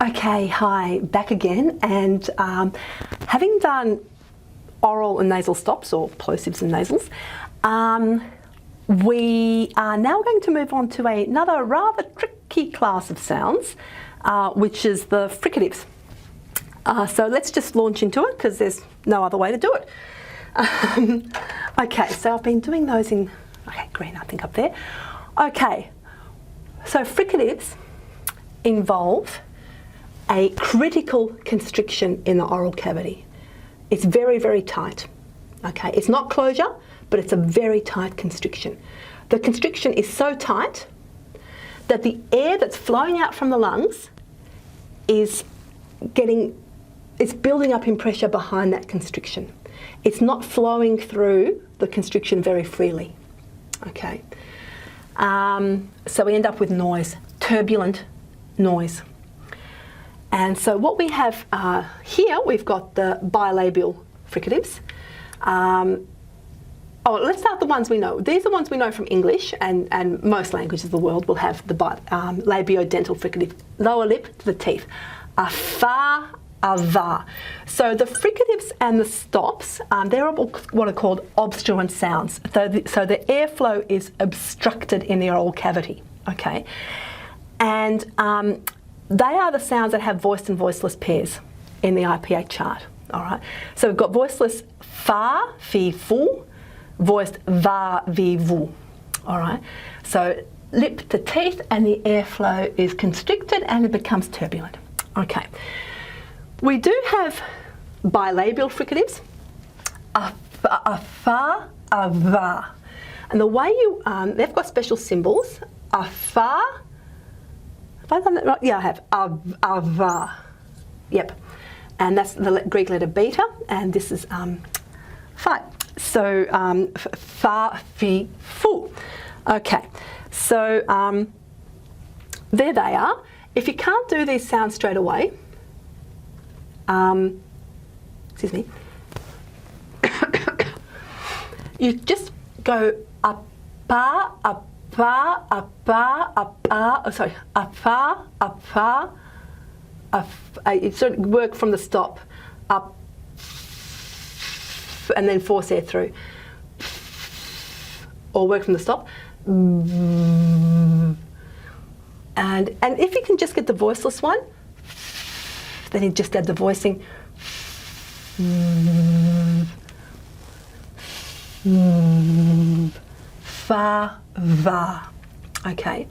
Okay, hi, back again, and having done oral and nasal stops, or plosives and nasals, we are now going to move on to another rather tricky class of sounds, which is the fricatives. So let's just launch into it, because there's no other way to do it. Okay, so I've been doing those in, okay, green, I think up there. Okay, so fricatives involve a critical constriction in the oral cavity. It's very, very tight. Okay, it's not closure, but it's a very tight constriction. The constriction is so tight that the air that's flowing out from the lungs is building up in pressure behind that constriction. It's not flowing through the constriction very freely. Okay, so we end up with noise, turbulent noise. And so what we have here, we've got the bilabial fricatives. Let's start the ones we know. These are the ones we know from English, and most languages of the world will have the labiodental fricative, lower lip to the teeth. A, fa, a, va. So the fricatives and the stops, they're what are called obstruent sounds. So the airflow is obstructed in the oral cavity, okay? And they are the sounds that have voiced and voiceless pairs in the IPA chart, all right? So we've got voiceless fa, fi, fu, voiced va, vi, vu, all right? So lip to teeth, and the airflow is constricted and it becomes turbulent, okay? We do have bilabial fricatives, a fa, a va. And the way they've got special symbols, a fa, have I done that right? Yeah, I have. Ava. Yep. And that's the Greek letter beta, and this is phi. So fa, fi, fu. Okay. So there they are. If you can't do these sounds straight away, excuse me, you just go up, up, fa, it sort of work from the stop, up, and then force air through, or work from the stop, and if you can just get the voiceless one, then you just add the voicing, fa, va. Okay.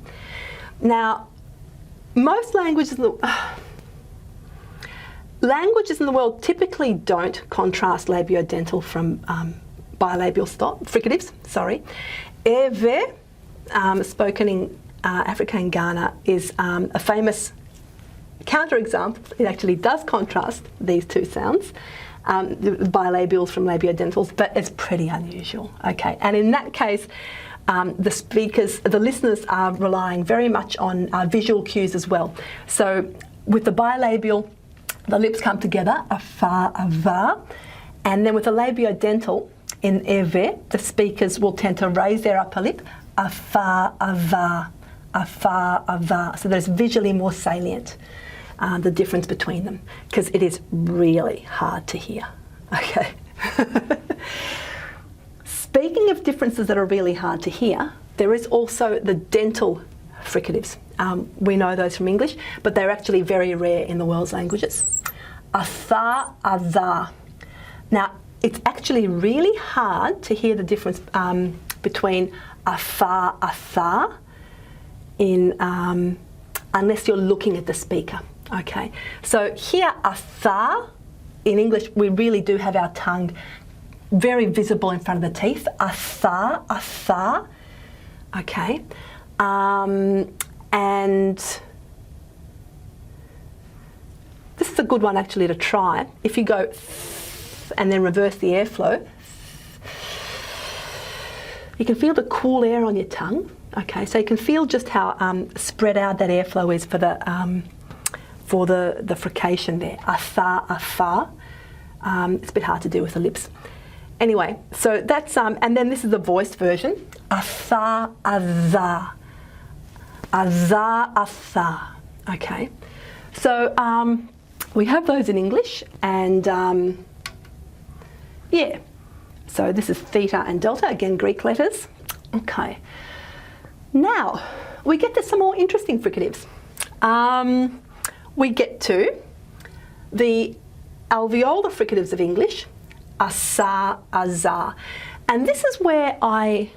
Now, most languages in the world typically don't contrast labiodental from bilabial fricatives. Sorry. Ewe, spoken in Africa and Ghana, is a famous counterexample. It actually does contrast these two sounds. The bilabials from labiodentals, but it's pretty unusual. Okay, and in that case, the listeners are relying very much on visual cues as well. So with the bilabial, the lips come together, a fa, a va, and then with the labiodental, in ewe, the speakers will tend to raise their upper lip, a fa, a va, a fa, a va. So there's visually more salient, the difference between them, because it is really hard to hear. Okay. Speaking of differences that are really hard to hear, there is also the dental fricatives. We know those from English, but they're actually very rare in the world's languages. A tha, a tha. Now, it's actually really hard to hear the difference between a fa, a tha, unless you're looking at the speaker. Okay, so here a tha, in English we really do have our tongue very visible in front of the teeth. A tha, okay, and this is a good one actually to try. If you go and then reverse the airflow, you can feel the cool air on your tongue. Okay, so you can feel just how spread out that airflow is for the frication there. A tha, a fa. It's a bit hard to do with the lips. Anyway, so that's, and then this is the voiced version. A tha, a tha. A tha, a tha. Okay. So we have those in English, and yeah. So this is theta and delta, again Greek letters. Okay. Now we get to some more interesting fricatives. We get to the alveolar fricatives of English, asa, azar. And this is where I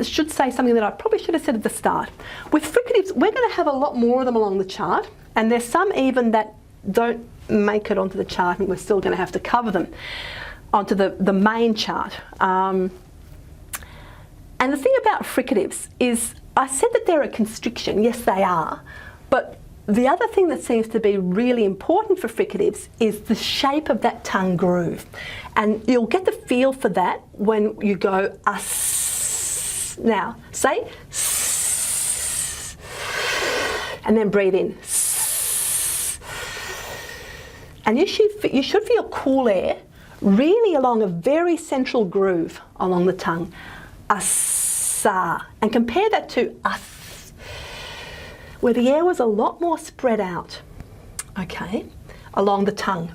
should say something that I probably should have said at the start. With fricatives, we're going to have a lot more of them along the chart, and there's some even that don't make it onto the chart, and we're still going to have to cover them onto the main chart. And the thing about fricatives is, I said that they're a constriction. Yes, they are. But the other thing that seems to be really important for fricatives is the shape of that tongue groove. And you'll get the feel for that when you go us. Now, say s, and then breathe in. And you should feel cool air really along a very central groove along the tongue. Asa. And compare that to us, where the air was a lot more spread out, okay, along the tongue.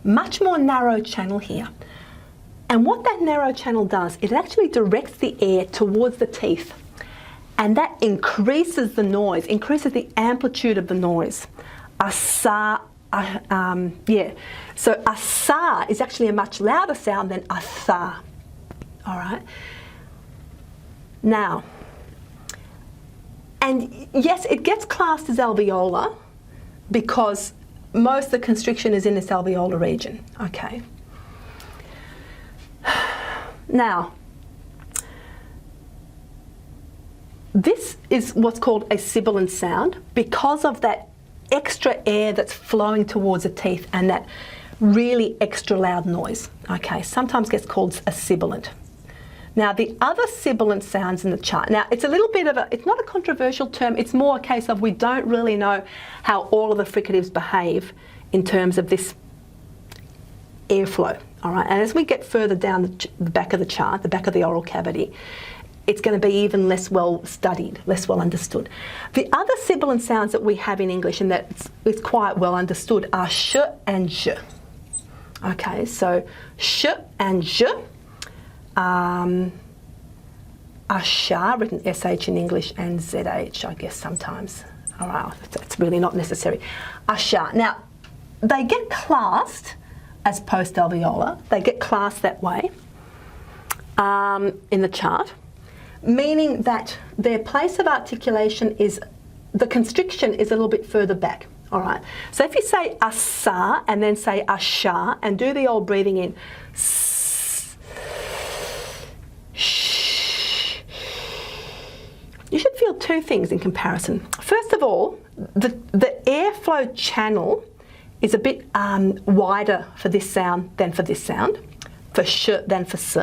Much more narrow channel here. And what that narrow channel does, it actually directs the air towards the teeth. And that increases the noise, increases the amplitude of the noise. Asa. Yeah, so asa is actually a much louder sound than asa. All right. Now, and yes, it gets classed as alveolar because most of the constriction is in this alveolar region. Okay. Now, this is what's called a sibilant sound because of that extra air that's flowing towards the teeth and that really extra loud noise. Okay, sometimes gets called a sibilant. Now the other sibilant sounds in the chart, now it's a little bit of it's not a controversial term, it's more a case of we don't really know how all of the fricatives behave in terms of this airflow. All right, and as we get further down the back of the chart, the back of the oral cavity, it's going to be even less well studied, less well understood. The other sibilant sounds that we have in English and that is quite well understood are sh and j. Okay, so sh and j. Asha, written SH in English, and ZH, I guess sometimes. All right, that's really not necessary. Asha. Now, they get classed as post-alveolar. They get classed that way in the chart, meaning that their place of articulation is, the constriction is a little bit further back, all right? So if you say asa and then say asha and do the old breathing in, you should feel two things in comparison. First of all, the airflow channel is a bit wider for this sound than for this sound, for sh than for s.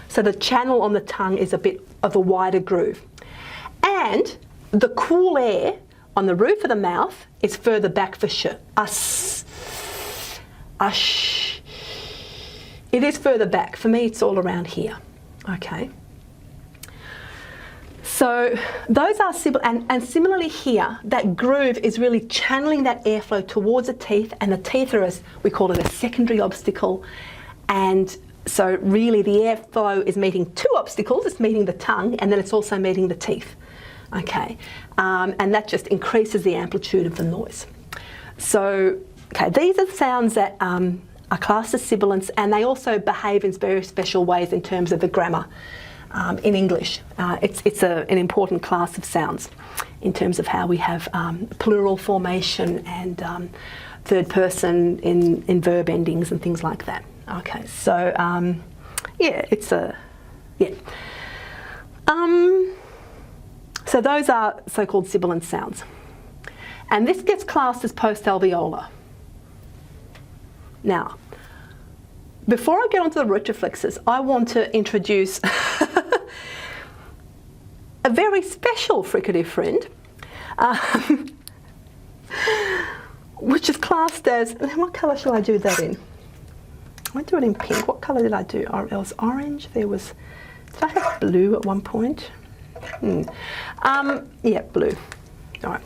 So the channel on the tongue is a bit of a wider groove. And the cool air on the roof of the mouth is further back for sh. Us, ush. It is further back. For me, it's all around here. Okay. So those are sibilant, and similarly here, that groove is really channeling that airflow towards the teeth, and the teeth are, as we call it, a secondary obstacle. And so really the airflow is meeting two obstacles. It's meeting the tongue, and then it's also meeting the teeth. Okay, and that just increases the amplitude of the noise. So, okay, these are the sounds that are classed as sibilants, and they also behave in very special ways in terms of the grammar in English. It's an important class of sounds in terms of how we have plural formation and third person in verb endings and things like that. Okay, so yeah, it's a, yeah. So those are so-called sibilant sounds. And this gets classed as post-alveolar. Now, before I get onto the retroflexes, I want to introduce a very special fricative friend, which is classed as, what colour shall I do that in? I might do it in pink. What colour did I do? There was orange, there was, did I have blue at one point? Yeah, blue. All right.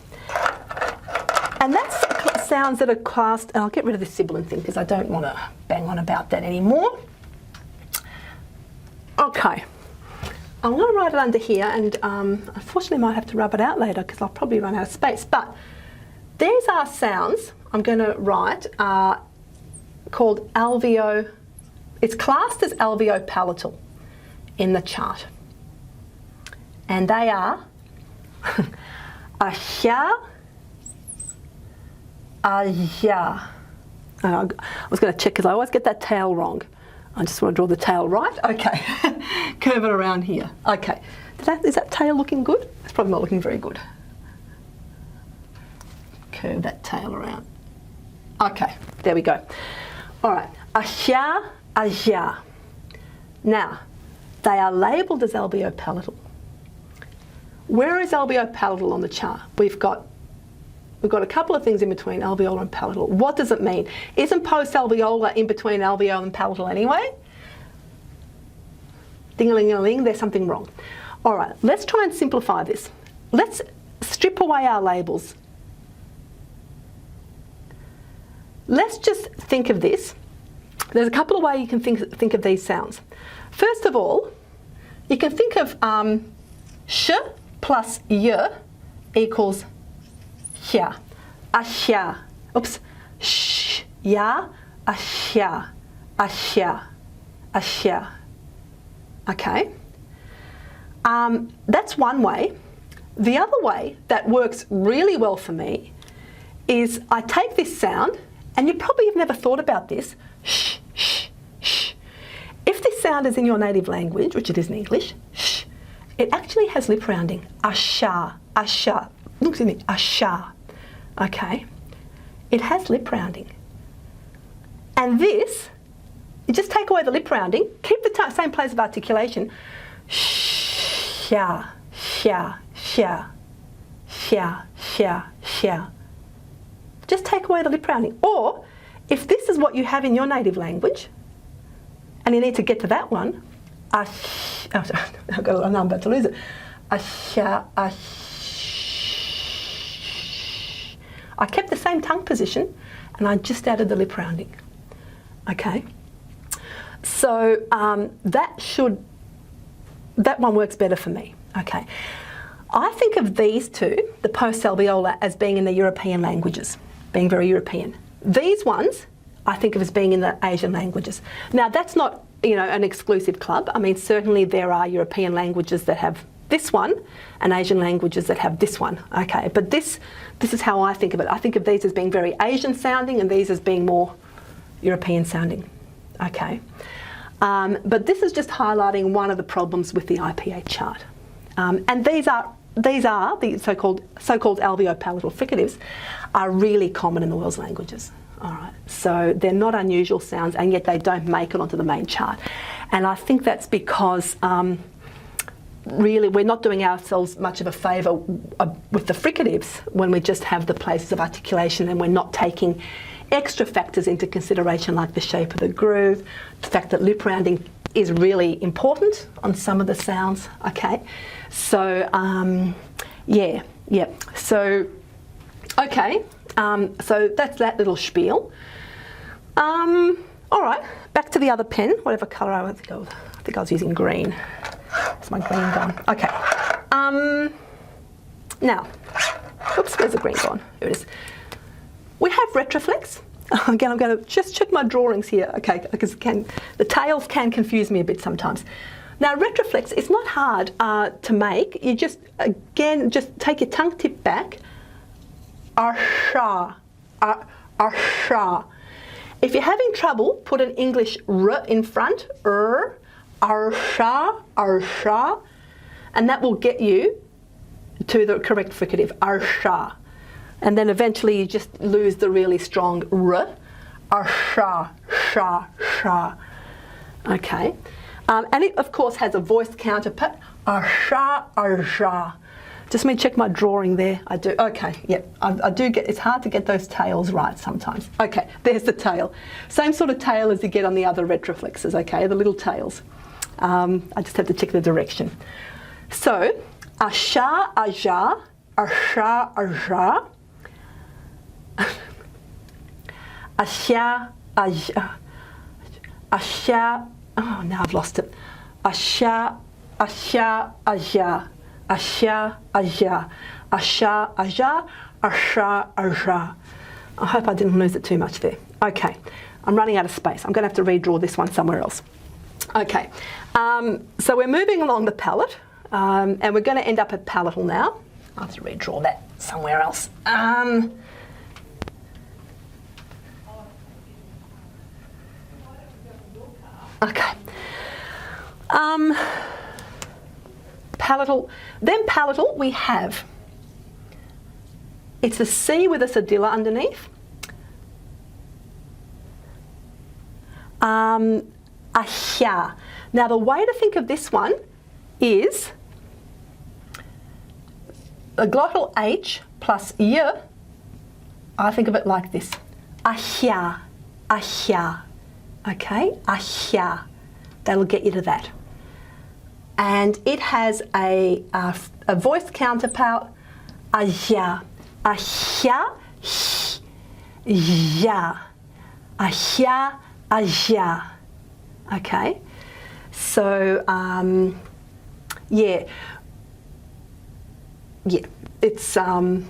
And that's sounds that are classed, and I'll get rid of the sibilant thing because I don't want to bang on about that anymore. Okay, I'm going to write it under here, and unfortunately I might have to rub it out later because I'll probably run out of space, but these are sounds I'm going to write called alveo, it's classed as alveopalatal in the chart. And they are a sha, a ya. I was going to check because I always get that tail wrong. I just want to draw the tail right. Okay, curve it around here. Okay, is that tail looking good? It's probably not looking very good. Curve that tail around. Okay, there we go. All right, a sha, a ya. Now, they are labelled as alveopalatal. Where is alveopalatal on the chart? We've got a couple of things in between alveolar and palatal. What does it mean? Isn't post-alveolar in between alveolar and palatal anyway? Ding-a-ling-a-ling, there's something wrong. All right, let's try and simplify this. Let's strip away our labels. Let's just think of this. There's a couple of ways you can think of these sounds. First of all, you can think of sh plus y equals hya, a hya. Oops, sh, ya, a hya, a hya, a hya. Okay, that's one way. The other way that works really well for me is I take this sound, and you probably have never thought about this, sh, sh, sh. If this sound is in your native language, which it is in English, sh, it actually has lip rounding, asha, asha. Look at me, asha. Okay, it has lip rounding. And this, you just take away the lip rounding, keep the same place of articulation, sha, sha, sha, sha, sha, sha. Just take away the lip rounding. Or, if this is what you have in your native language, and you need to get to that one, I'm about to lose it. I kept the same tongue position, and I just added the lip rounding. Okay, so that one works better for me. Okay, I think of these two, the post-alveolar, as being in the European languages, being very European. These ones I think of as being in the Asian languages. Now that's not, an exclusive club. I mean, certainly there are European languages that have this one and Asian languages that have this one. Okay, but this is how I think of it. I think of these as being very Asian sounding and these as being more European sounding. Okay, but this is just highlighting one of the problems with the IPA chart. And these are the so-called alveopalatal fricatives are really common in the world's languages. All right, so they're not unusual sounds, and yet they don't make it onto the main chart. And I think that's because really we're not doing ourselves much of a favour with the fricatives when we just have the places of articulation, and we're not taking extra factors into consideration like the shape of the groove, the fact that lip rounding is really important on some of the sounds. Okay, so yeah. So okay, so that's that little spiel. All right, back to the other pen, whatever colour I think I was using green. It's my green gone. Okay. Now, oops, where's the green gone? Here it is. We have retroflex. Again, I'm going to just check my drawings here, okay, because the tails can confuse me a bit sometimes. Now, retroflex is not hard to make. You just take your tongue tip back. Arsha, arsha. If you're having trouble, put an English r in front. Arsha, arsha, and that will get you to the correct fricative. Arsha. And then eventually you just lose the really strong r. Arsha, sha, sha. Okay. And it, of course, has a voiced counterpart. Arsha, arsha. Just let me check my drawing there. I do. Okay, yep. I do get, it's hard to get those tails right sometimes. Okay, there's the tail. Same sort of tail as you get on the other retroflexes, okay, the little tails. I just have to check the direction. So, asha, aja, asha, aja. Asha, asha, asha. Oh, now I've lost it. Asha, asha, asha, asha, asha, asha, asha, asha, asha. I hope I didn't lose it too much there. Okay, I'm running out of space. I'm going to have to redraw this one somewhere else. Okay, so we're moving along the palette, and we're going to end up at palatal now. I'll have to redraw that somewhere else. Okay. Palatal. Then palatal we have. It's a C with a cedilla underneath. A hya. Now the way to think of this one is a glottal H plus y. I think of it like this. A hya, a hya. Okay, a hya. That'll get you to that. And it has a voice counterpart, a ya. A hya, sh, ya. A hya, a ya. Okay, so yeah, it's so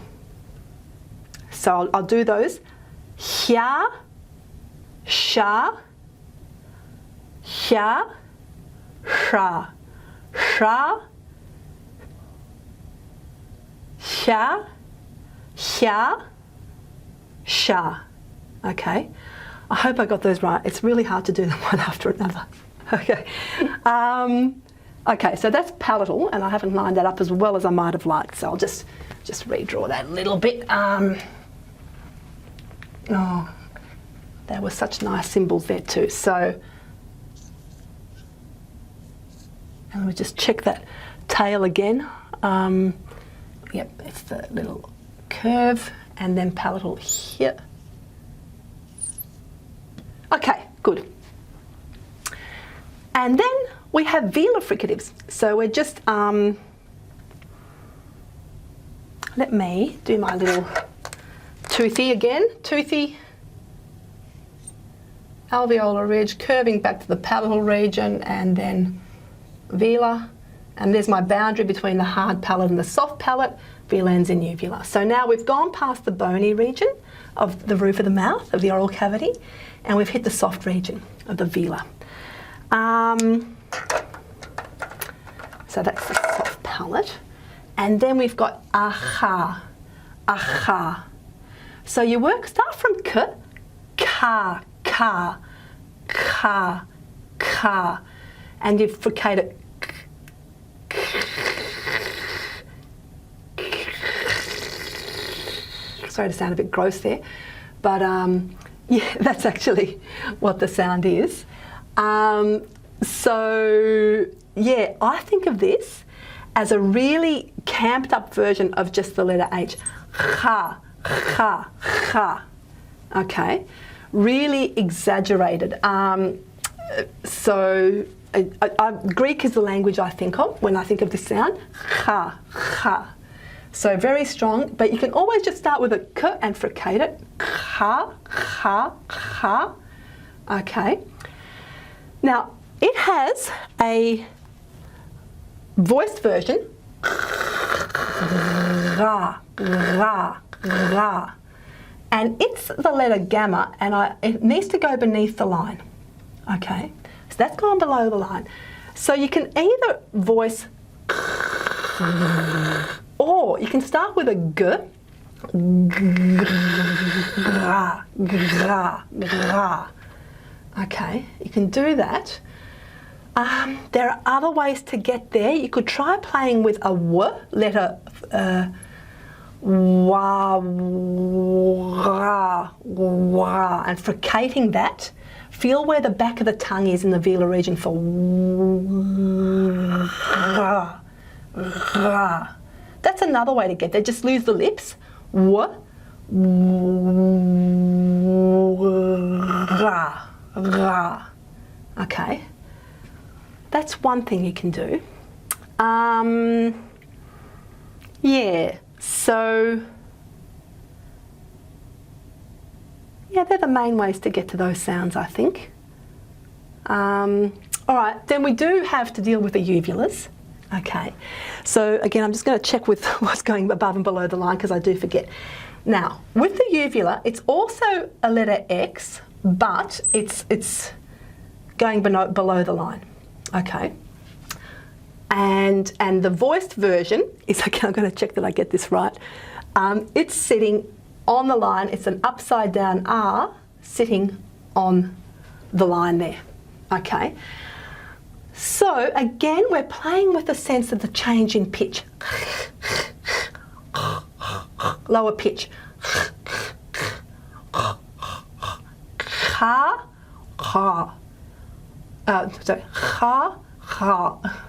I'll do those. Hya, sha, hya, sha, sha, sha, hya, sha. Okay, I hope I got those right. It's really hard to do them one after another. Okay, okay, so that's palatal, and I haven't lined that up as well as I might have liked, so I'll just redraw that a little bit. Oh, there were such nice symbols there too. So, and we just check that tail again. Yep, it's the little curve, and then palatal here. Okay, good. And then we have velar fricatives. So we're just, let me do my little toothy again. Toothy, alveolar ridge, curving back to the palatal region, and then velar. And there's my boundary between the hard palate and the soft palate, velans and uvula. So now we've gone past the bony region of the roof of the mouth, of the oral cavity, and we've hit the soft region of the velar. So that's the soft palate. And then we've got aha, aha. So you start from k, ka, ka, ka, ka, and you fricate it. Sorry to sound a bit gross there, but yeah, that's actually what the sound is. So yeah, I think of this as a really camped up version of just the letter H. Ha, ha, ha. Okay, really exaggerated. Greek is the language I think of when I think of this sound. Ha, ha. So very strong, but you can always just start with a k and fricate it. Ha, ha, ha. Okay. Now, it has a voiced version. Ra, ra, ra. And it's the letter gamma, and it needs to go beneath the line. Okay. So that's gone below the line. So you can either voice or you can start with a g, gra, gra, gra. Okay, you can do that. There are other ways to get there. You could try playing with a w letter, wa, ra, wa, and fricating that. Feel where the back of the tongue is in the velar region for ra, ra. That's another way to get there. Just lose the lips. W, ra, ra. Okay. That's one thing you can do. Yeah. So Yeah, they're the main ways to get to those sounds, I think. All right, then we do have to deal with the uvulas. Okay, so again, I'm just going to check with what's going above and below the line because I do forget. Now, with the uvula, it's also a letter X, but it's going below the line. Okay, and the voiced version is, okay, I'm going to check that I get this right. It's sitting on the line. It's an upside down R sitting on the line there. Okay. So again, we're playing with the sense of the change in pitch. Lower pitch. Ha, ha. Sorry, ha, ha.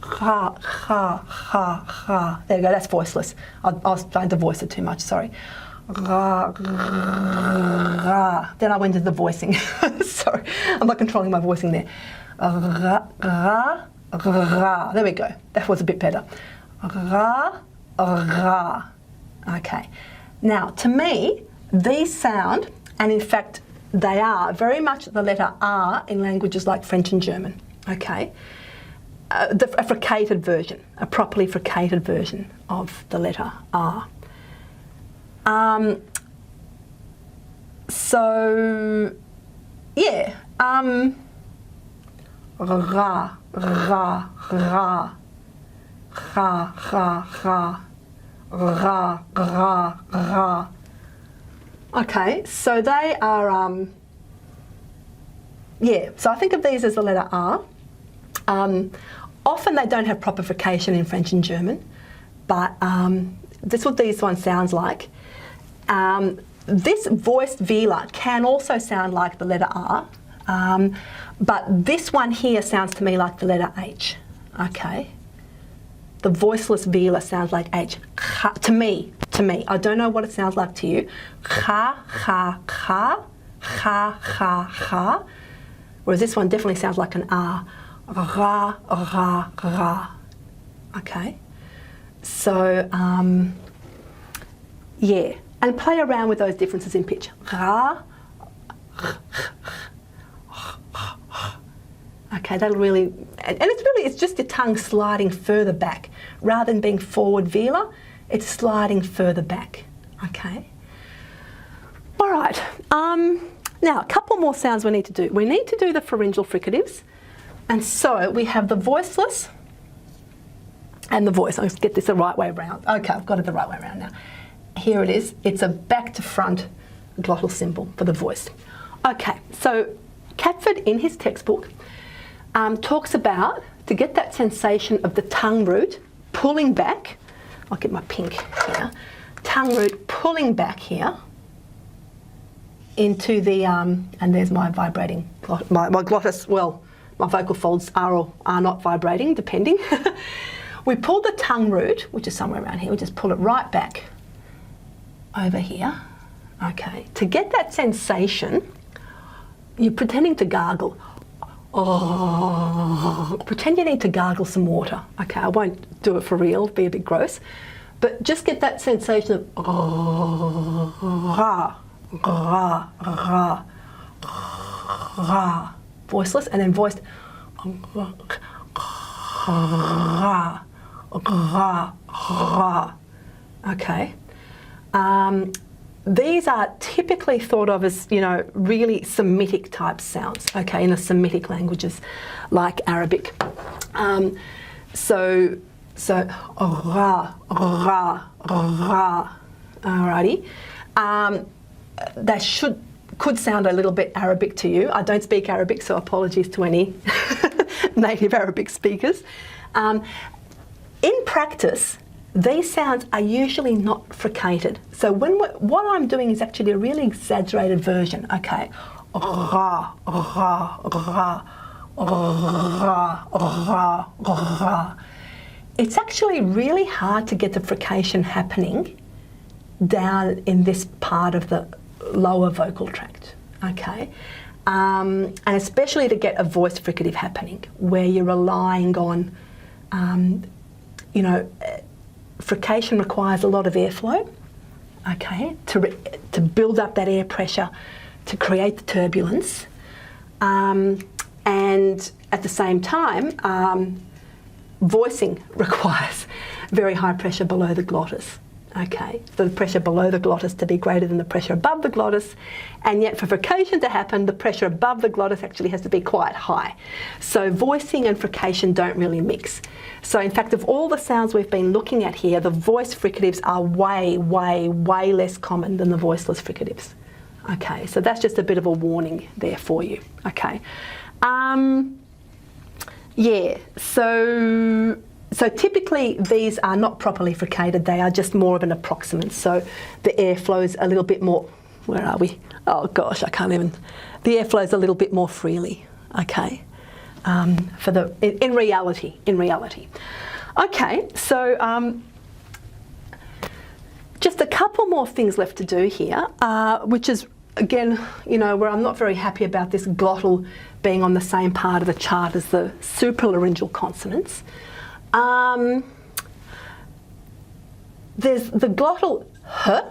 Ha, ha, ha, ha. There you go, that's voiceless. I was trying to voice it too much, sorry. Ra, ra. Then I went into the voicing. Sorry, I'm not controlling my voicing there. Ra, ra, ra. There we go. That was a bit better. Ra, ra. Okay. Now, to me, these sound, and in fact, they are very much the letter R in languages like French and German. Okay. A fricated version, a properly fricated version of the letter R. So, yeah, ra, ra, ra, ra, ra, ra, ra, ra. Okay, so they are, yeah, so I think of these as the letter R. Often they don't have proper frication in French and German, but that's what these ones sounds like. This voiced velar can also sound like the letter R, but this one here sounds to me like the letter H. Okay, the voiceless velar sounds like H. To me. I don't know what it sounds like to you. Ha, ha, ha, ha, ha, ha. Whereas this one definitely sounds like an R. Ra, ra, ra. Okay. So, yeah. And play around with those differences in pitch. Ra. Okay, that'll really, and it's just your tongue sliding further back. Rather than being forward velar, it's sliding further back. Okay. All right. Now, a couple more sounds we need to do. We need to do the pharyngeal fricatives. And so we have the voiceless and the voice. Let's get this the right way around. Okay, I've got it the right way around now. Here it is. It's a back to front glottal symbol for the voice. Okay, so Catford in his textbook talks about, to get that sensation of the tongue root pulling back, I'll get my pink here, tongue root pulling back here into the, and there's my vibrating, my glottis, well, my vocal folds are or are not vibrating, depending. We pull the tongue root, which is somewhere around here, we just pull it right back over here. Okay, to get that sensation, you're pretending to gargle. Oh, pretend you need to gargle some water. Okay, I won't do it for real, it'll be a bit gross. But just get that sensation of oh, ra, ra, ra, ra. Voiceless and then voiced ra, ra, ra. Okay. These are typically thought of as, you know, really Semitic type sounds, okay, in the Semitic languages like Arabic. So ra, ra, ra, alrighty. That could sound a little bit Arabic to you. I don't speak Arabic, so apologies to any native Arabic speakers. In practice, these sounds are usually not fricated. So what I'm doing is actually a really exaggerated version. Okay, ra, ra, ra, ra, ra, ra. It's actually really hard to get the frication happening down in this part of the lower vocal tract. Okay, and especially to get a voice fricative happening, where you're relying on, you know, frication requires a lot of airflow, okay, to build up that air pressure, to create the turbulence, and at the same time, voicing requires very high pressure below the glottis. Okay, so the pressure below the glottis to be greater than the pressure above the glottis, and yet for frication to happen, the pressure above the glottis actually has to be quite high. So voicing and frication don't really mix. So in fact, of all the sounds we've been looking at here, the voiced fricatives are way, way, way less common than the voiceless fricatives. Okay, so that's just a bit of a warning there for you. Okay, yeah, so typically these are not properly fricated, they are just more of an approximant. So the air flows a little bit more, where are we? Oh gosh, I can't even. The air flows a little bit more freely, okay, in reality. Okay, so just a couple more things left to do here, which is, again, you know, where I'm not very happy about this glottal being on the same part of the chart as the supralaryngeal consonants. There's the glottal h,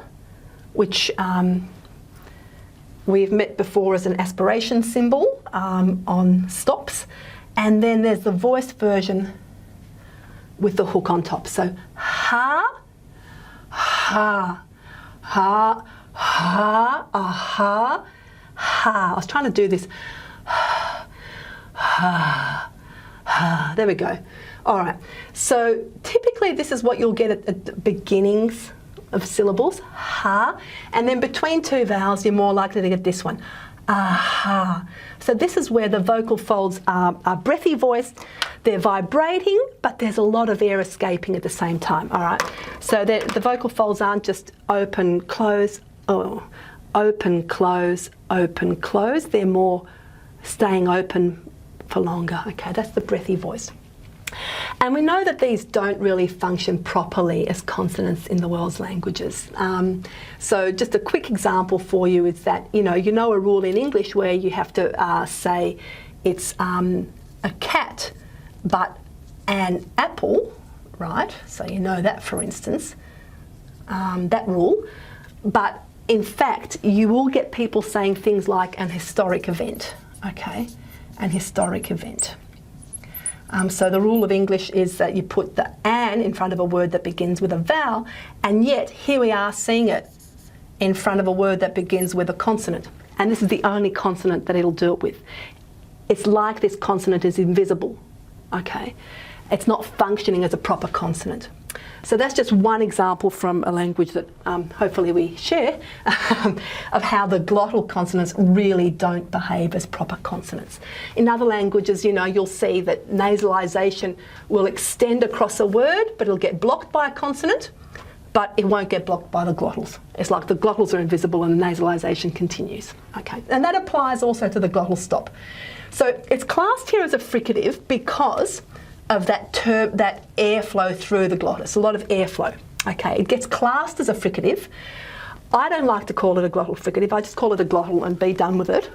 which we've met before as an aspiration symbol on stops, and then there's the voiced version with the hook on top. So ha, ha, ha, ha, aha, ha. I was trying to do this. Ha, ha. There we go. All right, so typically this is what you'll get at the beginnings of syllables, ha, and then between two vowels you're more likely to get this one, aha. So this is where the vocal folds are breathy voiced, they're vibrating, but there's a lot of air escaping at the same time, all right? So the vocal folds aren't just open, close, open, close, they're more staying open for longer, okay? That's the breathy voice. And we know that these don't really function properly as consonants in the world's languages. So just a quick example for you is that, you know a rule in English where you have to say it's a cat but an apple, right? So you know that, for instance, that rule. But in fact, you will get people saying things like an historic event, okay? An historic event. So the rule of English is that you put the an in front of a word that begins with a vowel, and yet here we are seeing it in front of a word that begins with a consonant. And this is the only consonant that it'll do it with. It's like this consonant is invisible, okay? It's not functioning as a proper consonant. So that's just one example from a language that hopefully we share of how the glottal consonants really don't behave as proper consonants. In other languages, you'll see that nasalization will extend across a word, but it'll get blocked by a consonant, but it won't get blocked by the glottals. It's like the glottals are invisible and the nasalization continues. Okay, and that applies also to the glottal stop. So it's classed here as a fricative because of that airflow through the glottis, a lot of airflow. Okay, it gets classed as a fricative. I don't like to call it a glottal fricative, I just call it a glottal and be done with it.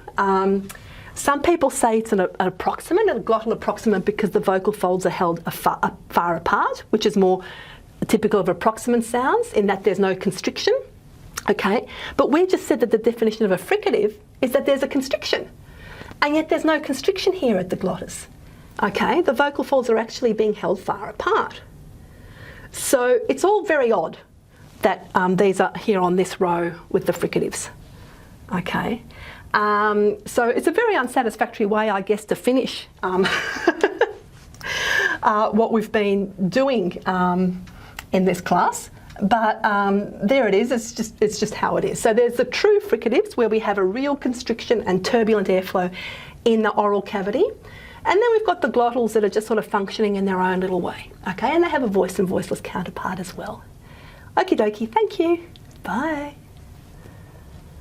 Some people say it's an approximant, a glottal approximant, because the vocal folds are held far apart, which is more typical of approximant sounds in that there's no constriction. Okay, but we just said that the definition of a fricative is that there's a constriction, and yet there's no constriction here at the glottis. Okay, the vocal folds are actually being held far apart. So it's all very odd that these are here on this row with the fricatives. Okay, so it's a very unsatisfactory way, I guess, to finish what we've been doing in this class. But there it is, it's just how it is. So there's the true fricatives where we have a real constriction and turbulent airflow in the oral cavity. And then we've got the glottals that are just sort of functioning in their own little way, okay? And they have a voiced and voiceless counterpart as well. Okie dokie, thank you. Bye.